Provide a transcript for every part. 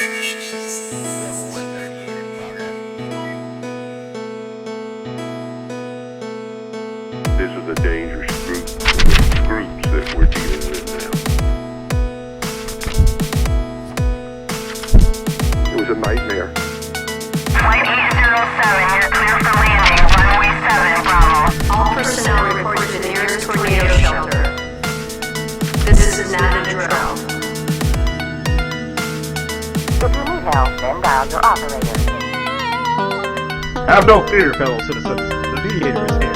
This is a dangerous groups that we're dealing with now. It was a nightmare. Flight 807, you're clear for landing. Runway 7, Bravo. All personnel report to the nearest tornado shelter. This is not a drill. If you need help, then dial your operator. Have no fear, fellow citizens. The Mediator is here.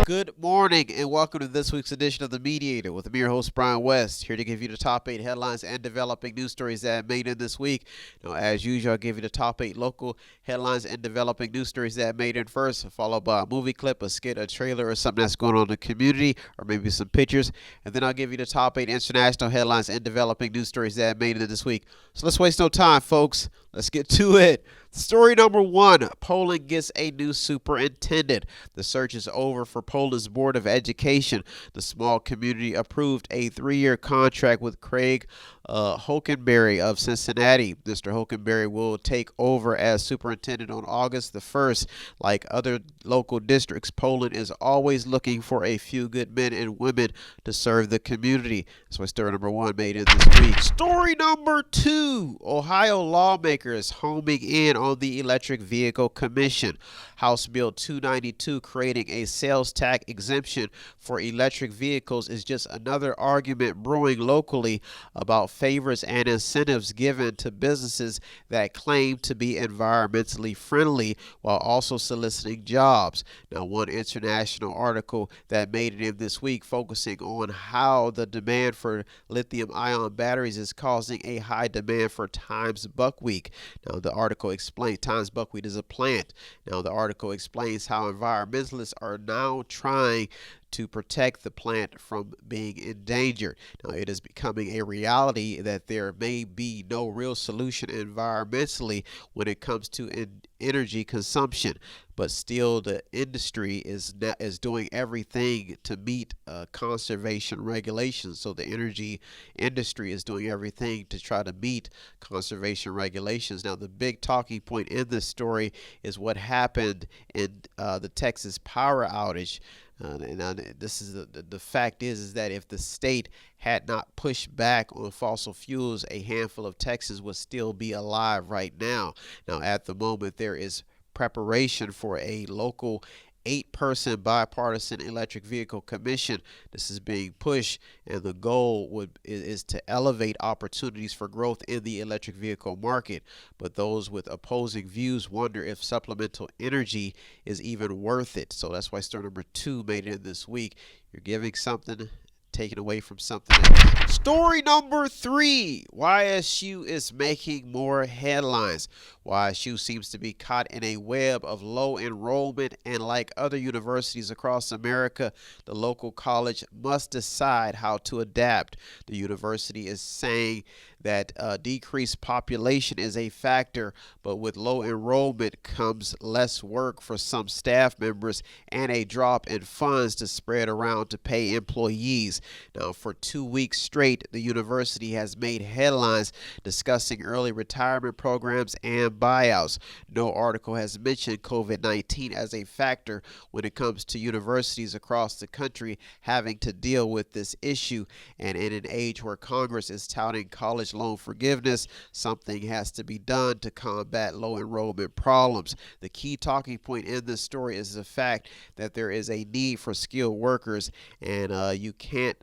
Good morning and welcome to this week's edition of The Mediator with me, your host, Brian West, here to give you the top 8 headlines and developing news stories that made in this week. Now, as usual, I'll give you the top 8 local headlines and developing news stories that made in first, followed by a movie clip, a skit, a trailer, or something that's going on in the community, or maybe some pictures. And then I'll give you the top 8 international headlines and developing news stories that made it this week. So let's waste no time, folks. Let's get to it. Story number 1, Poland gets a new superintendent. The search is over for Poland's Board of Education. The small community approved a 3-year contract with Craig Hokenberry of Cincinnati. Mr. Hokenberry will take over as superintendent on August the 1st. Like other local districts, Poland is always looking for a few good men and women to serve the community. That's why story number 1 made it this week. Story number 2, Ohio lawmakers homing in on the Electric Vehicle Commission. House Bill 292 creating a sales tax exemption for electric vehicles is just another argument brewing locally about favors and incentives given to businesses that claim to be environmentally friendly while also soliciting jobs. Now, one international article that made it in this week focusing on how the demand for lithium-ion batteries is causing a high demand for Times buckwheat. Now, the article explains Times buckwheat is a plant. Now, the article explains how environmentalists are now trying to protect the plant from being endangered. Now, it is becoming a reality that there may be no real solution environmentally when it comes to energy consumption, but still the industry is doing everything to meet conservation regulations. So the energy industry is doing everything to try to meet conservation regulations. Now, the big talking point in this story is what happened in the Texas power outage. This is the fact is that if the state had not pushed back on fossil fuels, a handful of Texans would still be alive right now. Now, at the moment, there is preparation for a local 8-person bipartisan electric vehicle commission. This is being pushed, and the goal is to elevate opportunities for growth in the electric vehicle market. But those with opposing views wonder if supplemental energy is even worth it. So that's why story number 2 made it in this week. You're giving something, taken away from something else. Story number 3, YSU is making more headlines. YSU seems to be caught in a web of low enrollment, and like other universities across America, the local college must decide how to adapt. The university is saying that decreased population is a factor, but with low enrollment comes less work for some staff members and a drop in funds to spread around to pay employees. Now, for 2 weeks straight, the university has made headlines discussing early retirement programs and buyouts. No article has mentioned COVID-19 as a factor when it comes to universities across the country having to deal with this issue. And in an age where Congress is touting college loan forgiveness, something has to be done to combat low enrollment problems. The key talking point in this story is the fact that there is a need for skilled workers, and you can't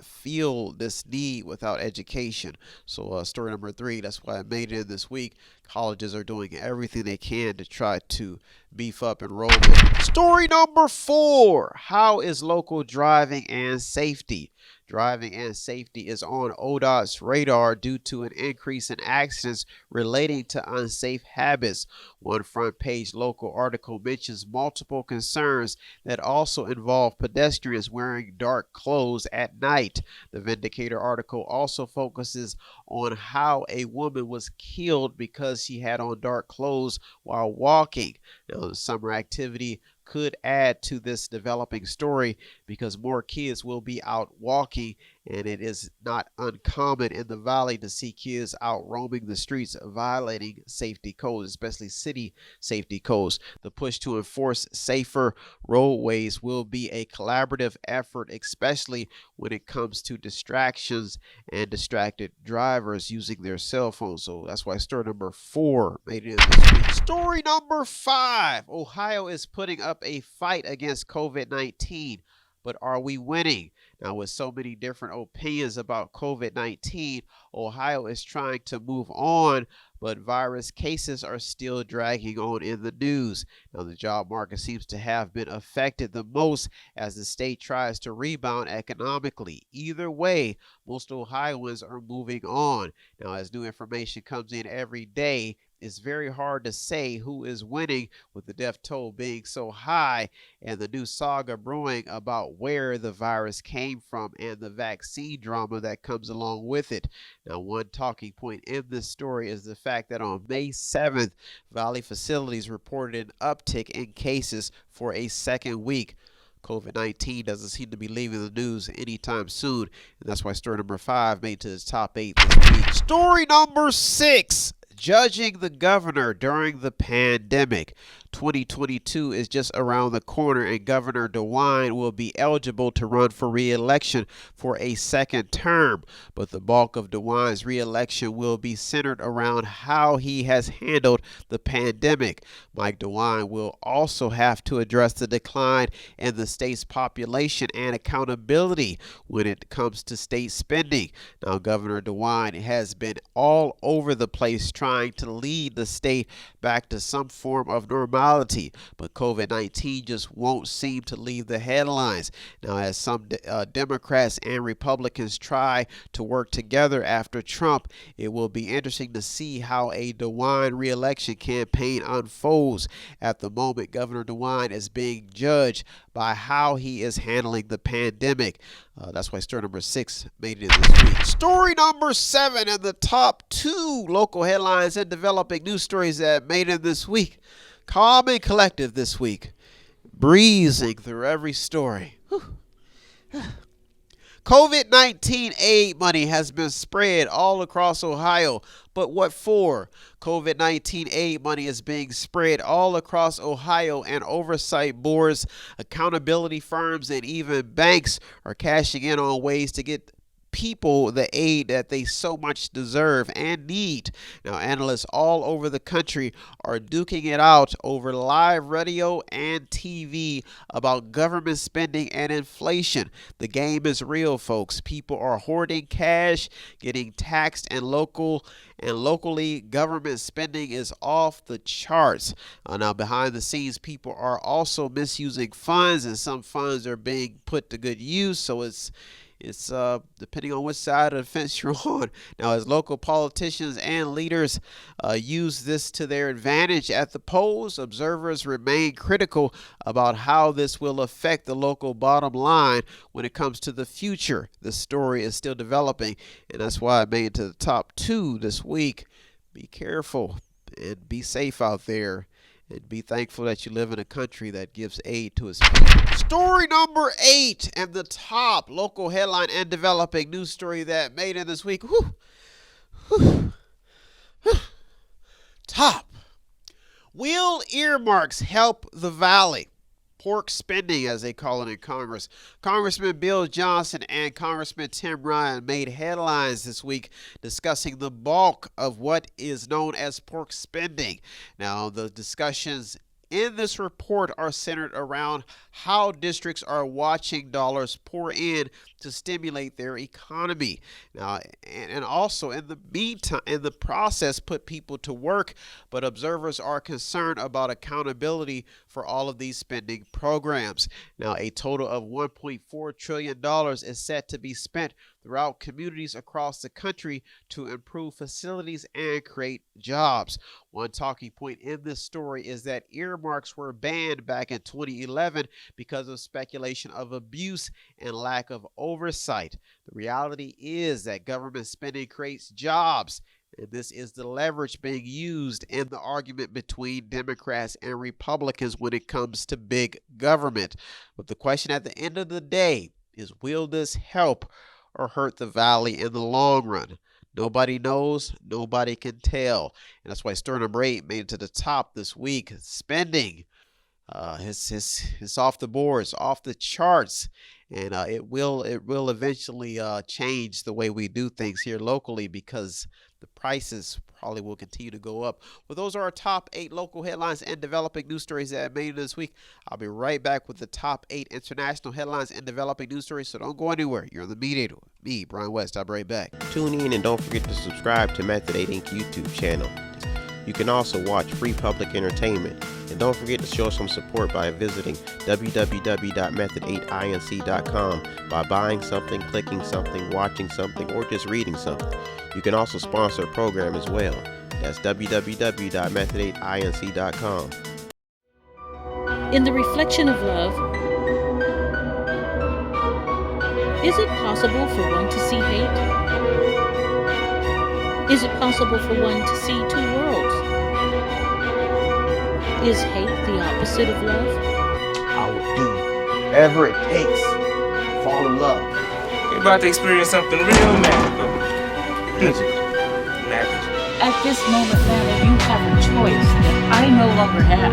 feel this need without education. So story number 3, that's why I made it in this week. Colleges are doing everything they can to try to beef up enrollment. Story number 4, how is local driving and safety? Driving and safety is on ODOT's radar due to an increase in accidents relating to unsafe habits. One front page local article mentions multiple concerns that also involve pedestrians wearing dark clothes at night. The Vindicator article also focuses on how a woman was killed because she had on dark clothes while walking. Now, the summer activity could add to this developing story because more kids will be out walking, and it is not uncommon in the valley to see kids out roaming the streets violating safety codes, especially city safety codes. The push to enforce safer roadways will be a collaborative effort, especially when it comes to distractions and distracted drivers using their cell phones. So that's why story number 4 made it in this week. Story number 5. Ohio is putting up a fight against COVID-19, but are we winning? Now, with so many different opinions about COVID-19, Ohio is trying to move on, but virus cases are still dragging on in the news. Now, the job market seems to have been affected the most as the state tries to rebound economically. Either way, most Ohioans are moving on. Now, as new information comes in every day, it's very hard to say who is winning, with the death toll being so high and the new saga brewing about where the virus came from and the vaccine drama that comes along with it. Now, one talking point in this story is the fact that on May 7th, Valley facilities reported an uptick in cases for a second week. COVID-19 doesn't seem to be leaving the news anytime soon, and that's why story number 5 made it to the top 8 this week. Story number 6. Judging the governor during the pandemic. 2022 is just around the corner, and Governor DeWine will be eligible to run for re-election for a second term. But the bulk of DeWine's re-election will be centered around how he has handled the pandemic. Mike DeWine will also have to address the decline in the state's population and accountability when it comes to state spending. Now, Governor DeWine has been all over the place trying to lead the state back to some form of normality, but COVID-19 just won't seem to leave the headlines. Now, as some Democrats and Republicans try to work together after Trump, it will be interesting to see how a DeWine re-election campaign unfolds. At the moment, Governor DeWine is being judged by how he is handling the pandemic. That's why story number 6 made it in this week. Story number 7 in the top 2 local headlines and developing news stories that made it this week. Calm and collective this week, breezing through every story. COVID-19 aid money has been spread all across Ohio, but what for? COVID-19 aid money is being spread all across Ohio, and oversight boards, accountability firms, and even banks are cashing in on ways to get people the aid that they so much deserve and need. Now, analysts all over the country are duking it out over live radio and TV about government spending and inflation. The game is real, folks. People are hoarding cash, getting taxed, and locally government spending is off the charts. Now, behind the scenes, people are also misusing funds, and some funds are being put to good use, so it's depending on which side of the fence you're on. Now, as local politicians and leaders use this to their advantage at the polls, observers remain critical about how this will affect the local bottom line when it comes to the future. The story is still developing, and that's why I made it to the top 2 this week. Be careful and be safe out there. And be thankful that you live in a country that gives aid to its people. Story number 8 and the top local headline and developing news story that made it this week. Top. Will earmarks help the valley? Pork spending, as they call it in Congress. Congressman Bill Johnson and Congressman Tim Ryan made headlines this week discussing the bulk of what is known as pork spending. Now, the discussions in this report are centered around how districts are watching dollars pour in to stimulate their economy. Now, and also in the meantime, in the process, put people to work, but observers are concerned about accountability for all of these spending programs. Now, a total of $1.4 trillion is set to be spent throughout communities across the country to improve facilities and create jobs. One talking point in this story is that earmarks were banned back in 2011 because of speculation of abuse and lack of oversight. The reality is that government spending creates jobs, And this is the leverage being used in the argument between Democrats and Republicans when it comes to big government. But the question at the end of the day is, will this help or hurt the valley in the long run? Nobody knows, nobody can tell. And that's why story number 8 made it to the top this week. Spending it's off the boards, off the charts, and it will eventually change the way we do things here locally, because the prices probably will continue to go up. Well, those are our top 8 local headlines and developing news stories that made it this week. I'll be right back with the top 8 international headlines and developing news stories, so don't go anywhere. You're on the Mediator. Me, Brian West. I'll be right back. Tune in and don't forget to subscribe to Method 8 Inc. YouTube channel. You can also watch free public entertainment. And don't forget to show some support by visiting www.method8inc.com by buying something, clicking something, watching something, or just reading something. You can also sponsor a program as well. That's www.method8inc.com. In the reflection of love, is it possible for one to see hate? Is it possible for one to see two worlds? Is hate the opposite of love? I will do whatever it takes to fall in love. You're about to experience something real magical. Magic. At this moment, Nana, you have a choice that I no longer have.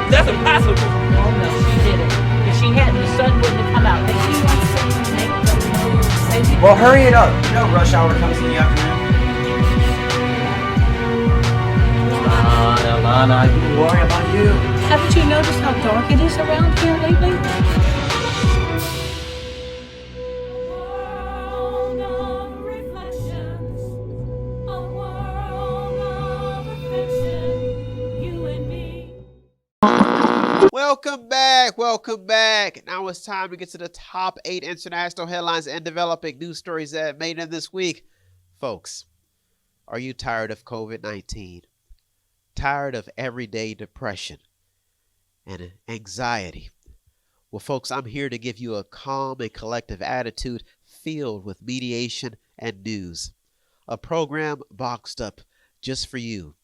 That's impossible. Oh no, she did it. If she hadn't, the sun wouldn't have come out. They keep on saying, make the move, say the Well, hurry it up. You know rush hour comes in the afternoon. Lana, I can worry about you. Haven't you noticed how dark it is around here lately? Welcome back. Now it's time to get to the top 8 international headlines and developing news stories that made it this week. Folks, are you tired of COVID-19? Tired of everyday depression and anxiety? Well, folks, I'm here to give you a calm and collective attitude filled with mediation and news. A program boxed up just for you.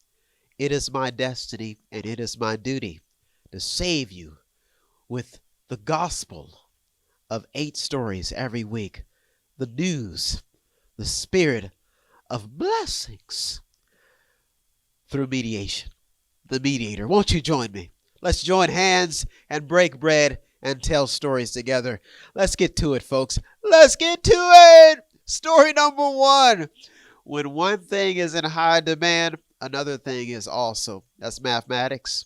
It is my destiny and it is my duty to save you with the gospel of 8 stories every week. The news, the spirit of blessings through mediation. The Mediator. Won't you join me? Let's join hands and break bread and tell stories together. Let's get to it, folks. Let's get to it. Story number 1. When one thing is in high demand, another thing is also. That's mathematics.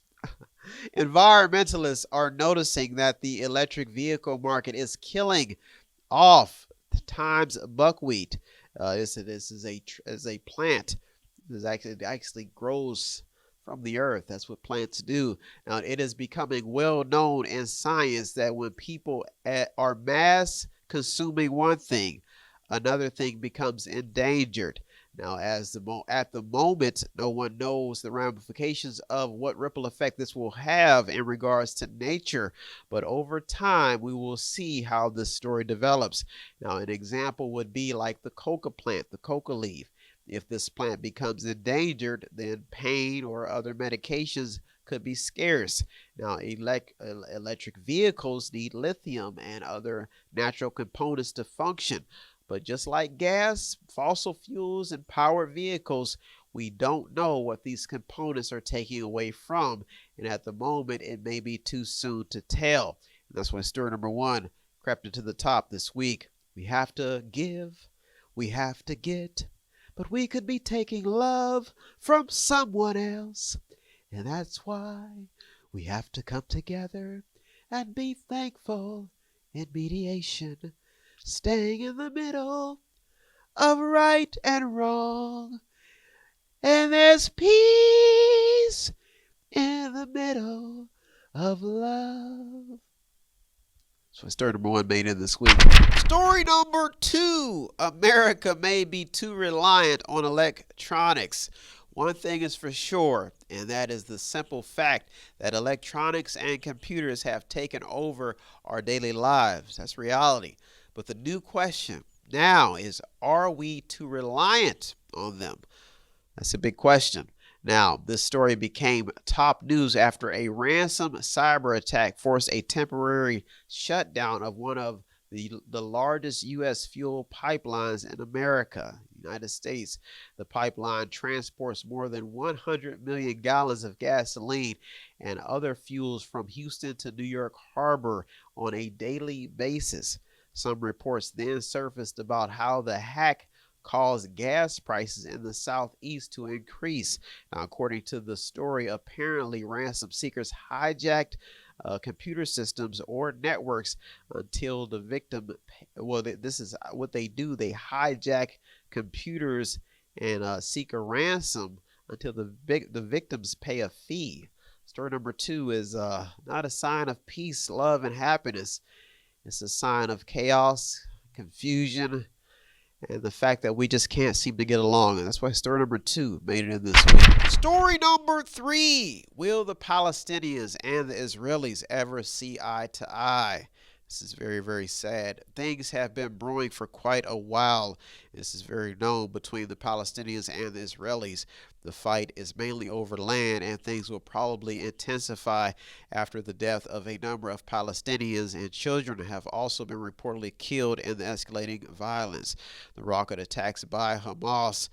Environmentalists are noticing that the electric vehicle market is killing off Times buckwheat. This is a plant. It actually grows from the earth. That's what plants do. Now, it is becoming well known in science that when people are mass consuming one thing, another thing becomes endangered. Now, at the moment, no one knows the ramifications of what ripple effect this will have in regards to nature. But over time, we will see how this story develops. Now, an example would be like the coca plant, the coca leaf. If this plant becomes endangered, then pain or other medications could be scarce. Now, electric vehicles need lithium and other natural components to function. But just like gas, fossil fuels, and powered vehicles, we don't know what these components are taking away from. And at the moment, it may be too soon to tell. And that's why story number 1 crept into the top this week. We have to give, we have to get, but we could be taking love from someone else. And that's why we have to come together and be thankful in mediation. Staying in the middle of right and wrong. And there's peace in the middle of love. That's So story number 1 made in this week. Story number 2, America may be too reliant on electronics. One thing is for sure, and that is the simple fact that electronics and computers have taken over our daily lives. That's reality. But the new question now is, are we too reliant on them? That's a big question. Now, this story became top news after a ransom cyber attack forced a temporary shutdown of one of the largest U.S. fuel pipelines in America, United States. The pipeline transports more than 100 million gallons of gasoline and other fuels from Houston to New York Harbor on a daily basis. Some reports then surfaced about how the hack caused gas prices in the southeast to increase. Now, according to the story, apparently ransom seekers hijacked computer systems or networks until the victim, this is what they do, they hijack computers and seek a ransom until the victims pay a fee. Story number 2 is not a sign of peace, love, and happiness. It's a sign of chaos, confusion, and the fact that we just can't seem to get along. And that's why story number 2 made it in this week. Story number 3. Will the Palestinians and the Israelis ever see eye to eye? This is very, very sad. Things have been brewing for quite a while. This is very known between the Palestinians and the Israelis. The fight is mainly over land, and things will probably intensify after the death of a number of Palestinians, and children have also been reportedly killed in the escalating violence. The rocket attacks by Hamas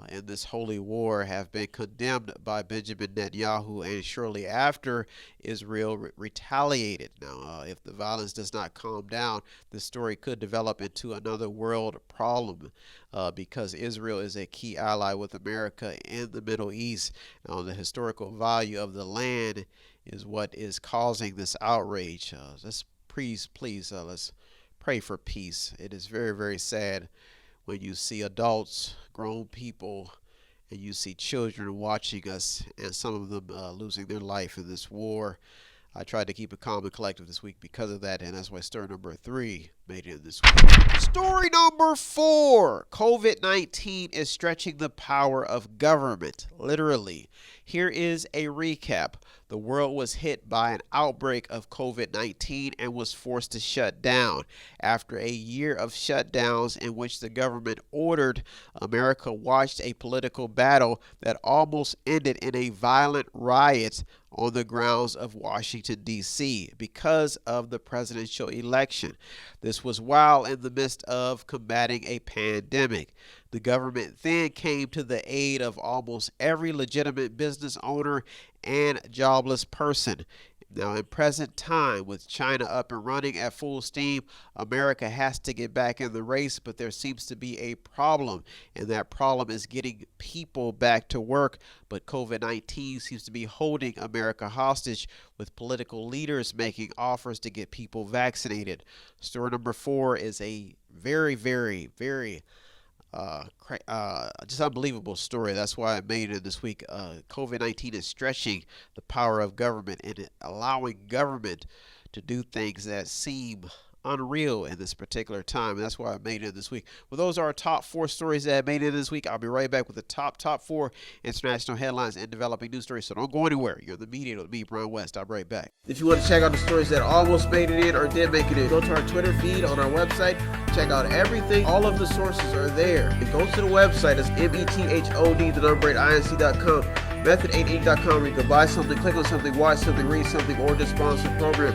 in this holy war have been condemned by Benjamin Netanyahu, and shortly after, Israel retaliated. Now, if the violence does not calm down, this story could develop into another world problem because Israel is a key ally with America in the Middle East. Now, the historical value of the land is what is causing this outrage. Let's please, let's pray for peace. It is very, very sad when you see adults, grown people, and you see children watching us, and some of them losing their life in this war. I tried to keep it calm and collective this week because of that, and that's why story number 3 made it this week. Story number 4. COVID-19 is stretching the power of government, literally. Here is a recap. The world was hit by an outbreak of COVID-19 and was forced to shut down. After a year of shutdowns in which the government ordered, America watched a political battle that almost ended in a violent riot on the grounds of Washington, D.C. because of the presidential election. This was while in the midst of combating a pandemic. The government then came to the aid of almost every legitimate business owner and jobless person. Now, in present time, with China up and running at full steam, America has to get back in the race, but there seems to be a problem, and that problem is getting people back to work. But COVID-19 seems to be holding America hostage, with political leaders making offers to get people vaccinated. Story number 4 is a very, very, very just unbelievable story. That's why I made it this week. COVID-19 is stretching the power of government and allowing government to do things that seem unreal in this particular time. And that's why I made it this week. Well, those are our top 4 stories that I made it this week. I'll be right back with the top 4 international headlines and developing news stories. So don't go anywhere. You're the Mediator with me, Brian West. I'll be right back. If you want to check out the stories that almost made it in or did make it in, go to our Twitter feed on our website. Check out everything. All of the sources are there. And go to the website. It's method8inc.com. Method8inc.com, where you can buy something, click on something, watch something, read something, or just sponsor the program.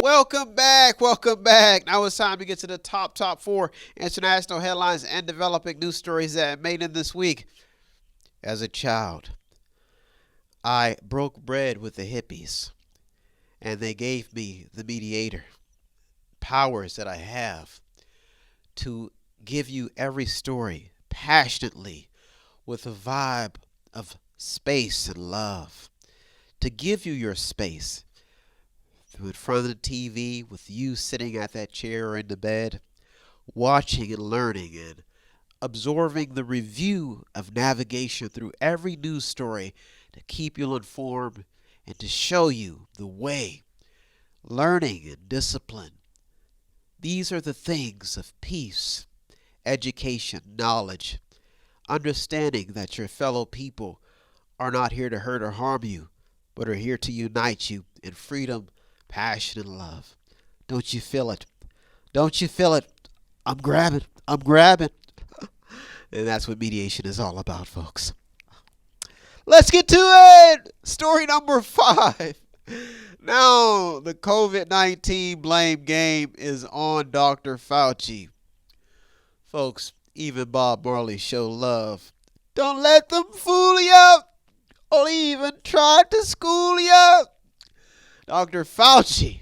Welcome back. Now it's time to get to the top 4 international headlines and developing news stories that made it this week. As a child, I broke bread with the hippies, and they gave me the Mediator. Powers that I have to give you every story passionately with a vibe of space and love. To give you your space in front of the TV, with you sitting at that chair or in the bed, watching and learning and absorbing the review of navigation through every news story to keep you informed and to show you the way learning and discipline. These are the things of peace, education, knowledge, understanding that your fellow people are not here to hurt or harm you, but are here to unite you in freedom, passion, and love. Don't you feel it? Don't you feel it? I'm grabbing. I'm grabbing. And that's what mediation is all about, folks. Let's get to it. Story number 5. Now, the COVID-19 blame game is on Dr. Fauci. Folks, even Bob Marley showed love. Don't let them fool you or even try to school you. Dr. Fauci,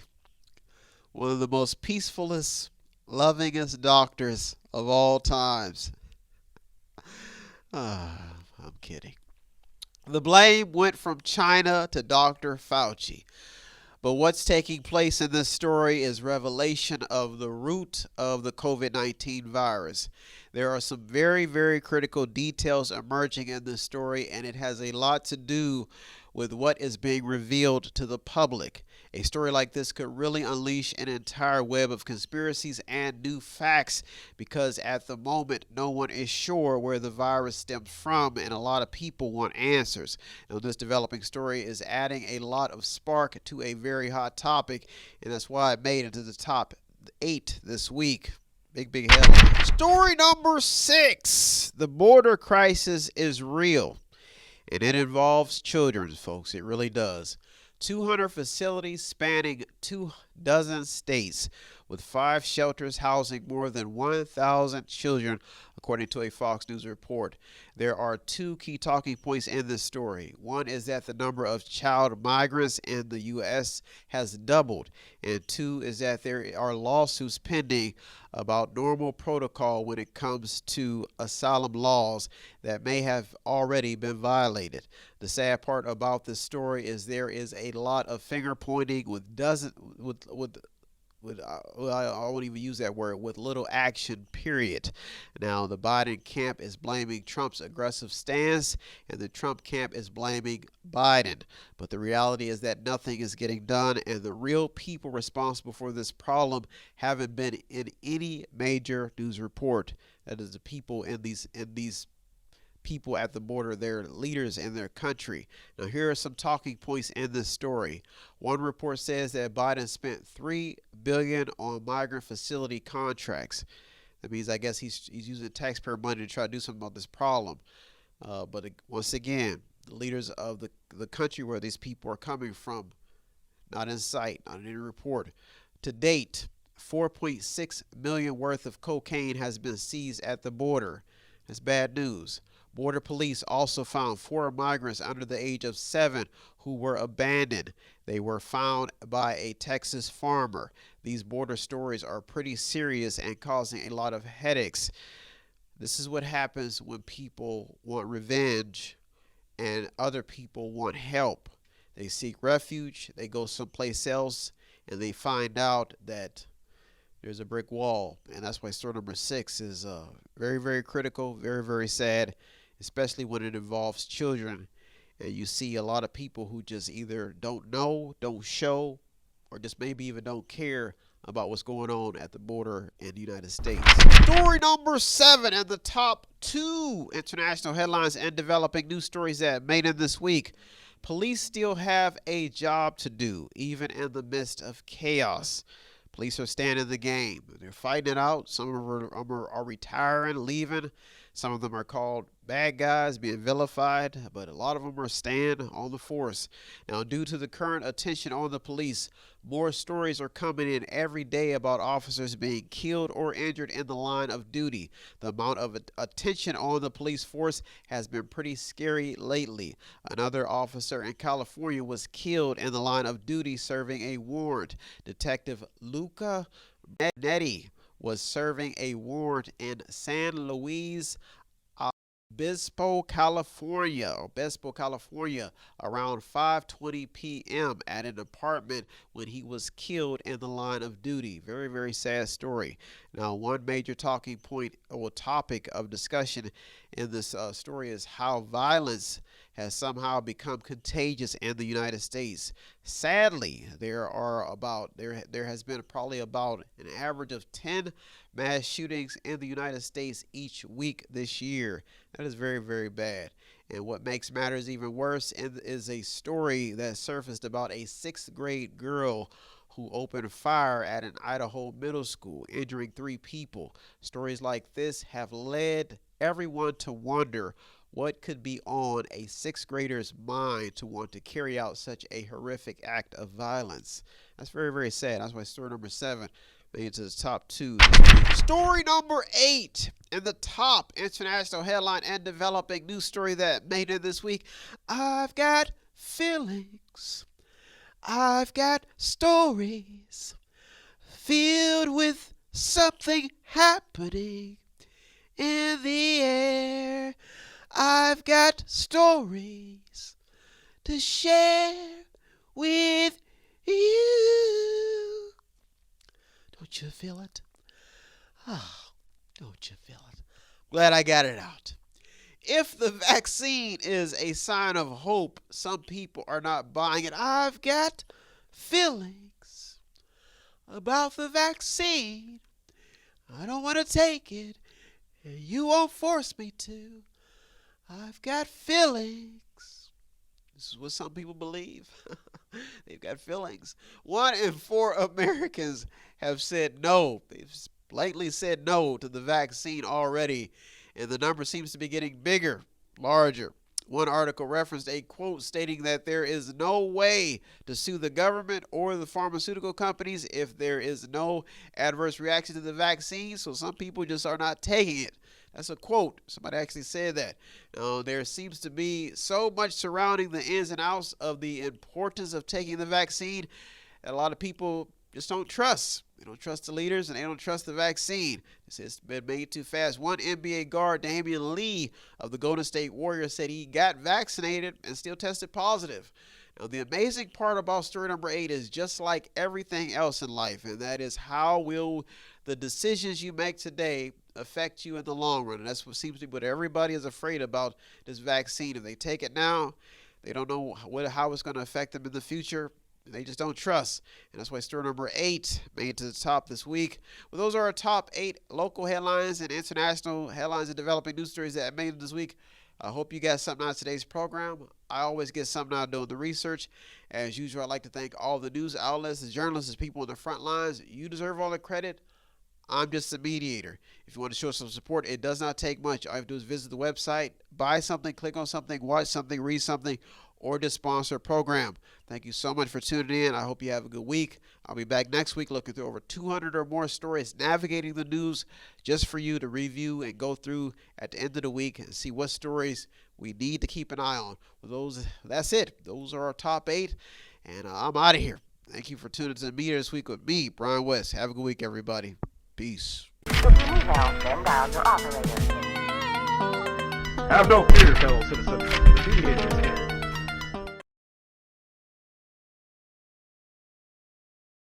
one of the most peacefulest, lovingest doctors of all times. I'm kidding. The blame went from China to Dr. Fauci. But what's taking place in this story is revelation of the root of the COVID-19 virus. There are some very, very critical details emerging in this story, and it has a lot to do with what is being revealed to the public. A story like this could really unleash an entire web of conspiracies and new facts, because at the moment no one is sure where the virus stems from, and a lot of people want answers. Now, this developing story is adding a lot of spark to a very hot topic, and that's why it made it to the top 8 this week. Big headline. Story number 6. The border crisis is real, and it involves children, folks. It really does. 200 facilities spanning 24 states, with 5 shelters housing more than 1,000 children, according to a Fox News report. There are 2 key talking points in this story. One is that the number of child migrants in the U.S. has doubled, and 2 is that there are lawsuits pending about normal protocol when it comes to asylum laws that may have already been violated. The sad part about this story is there is a lot of finger pointing with I won't even use that word, with little action, period. Now, the Biden camp is blaming Trump's aggressive stance, and the Trump camp is blaming Biden. But the reality is that nothing is getting done, and the real people responsible for this problem haven't been in any major news report. That is the people in these people at the border, their leaders in their country. Now, here are some talking points in this story. One report says that Biden spent $3 billion on migrant facility contracts. That means, I guess, he's using taxpayer money to try to do something about this problem. But once again, the leaders of the country where these people are coming from, not in sight, not in any report. To date, 4.6 million worth of cocaine has been seized at the border. That's bad news. Border police also found 4 migrants under the age of 7 who were abandoned. They were found by a Texas farmer. These border stories are pretty serious and causing a lot of headaches. This is what happens when people want revenge and other people want help. They seek refuge, they go someplace else, and they find out that there's a brick wall. And that's why story number 6 is very, very critical, very, very sad, especially when it involves children. And you see a lot of people who just either don't know, don't show, or just maybe even don't care about what's going on at the border in the United States. Story number 7 and the top 2 international headlines and developing news stories that made it this week. Police still have a job to do, even in the midst of chaos. Police are staying in the game. They're fighting it out. Some of them are retiring, leaving. Some of them are called bad guys, being vilified, but a lot of them are staying on the force. Now, due to the current attention on the police, more stories are coming in every day about officers being killed or injured in the line of duty. The amount of attention on the police force has been pretty scary lately. Another officer in California was killed in the line of duty serving a warrant. Detective Luca Netti was serving a warrant in San Luis Obispo, California, around 5:20 p.m. at an apartment when he was killed in the line of duty. Very, very sad story. Now, one major talking point or topic of discussion in this story is how violence has somehow become contagious in the United States. Sadly, there has been probably about an average of 10 mass shootings in the United States each week this year. That is very, very bad. And what makes matters even worse is a story that surfaced about a 6th grade girl who opened fire at an Idaho middle school, injuring 3 people. Stories like this have led everyone to wonder what could be on a 6th grader's mind to want to carry out such a horrific act of violence. That's very, very sad. That's why story number 7 made it to the top 2. Story number 8 in the top international headline and developing news story that made it this week. I've got feelings. I've got stories filled with something happening in the air. I've got stories to share with you. Don't you feel it? Oh, don't you feel it? Glad I got it out. If the vaccine is a sign of hope, some people are not buying it. I've got feelings about the vaccine. I don't want to take it, and you won't force me to. I've got feelings. This is what some people believe. They've got feelings. 1 in 4 Americans have said no. They've blatantly said no to the vaccine already. And the number seems to be getting bigger, larger. One article referenced a quote stating that there is no way to sue the government or the pharmaceutical companies if there is no adverse reaction to the vaccine, so some people just are not taking it. That's a quote. Somebody actually said that. There seems to be so much surrounding the ins and outs of the importance of taking the vaccine that a lot of people just don't trust. They don't trust the leaders, and they don't trust the vaccine. It's been made too fast. One NBA guard, Damian Lee of the Golden State Warriors, said he got vaccinated and still tested positive. Now, the amazing part about story number 8 is just like everything else in life, and that is how will the decisions you make today affect you in the long run. And that's what seems to be what everybody is afraid about this vaccine. If they take it now, they don't know how it's going to affect them in the future. They just don't trust. And that's why story number 8 made it to the top this week. Well, those are our top 8 local headlines and international headlines and developing news stories that made it this week. I hope you got something out of today's program. I always get something out of doing the research. As usual, I'd like to thank all the news outlets, the journalists, the people on the front lines. You deserve all the credit. I'm just a mediator. If you want to show some support, it does not take much. All you have to do is visit the website, buy something, click on something, watch something, read something, or just sponsor a program. Thank you so much for tuning in. I hope you have a good week. I'll be back next week looking through over 200 or more stories, navigating the news just for you to review and go through at the end of the week and see what stories we need to keep an eye on. Well, that's it. Those are our top 8, and I'm out of here. Thank you for tuning into the Mediator this week with me, Brian West. Have a good week, everybody. Peace. If you need help, then dial your operator. Have no fear, fellow citizens. The Mediator is here.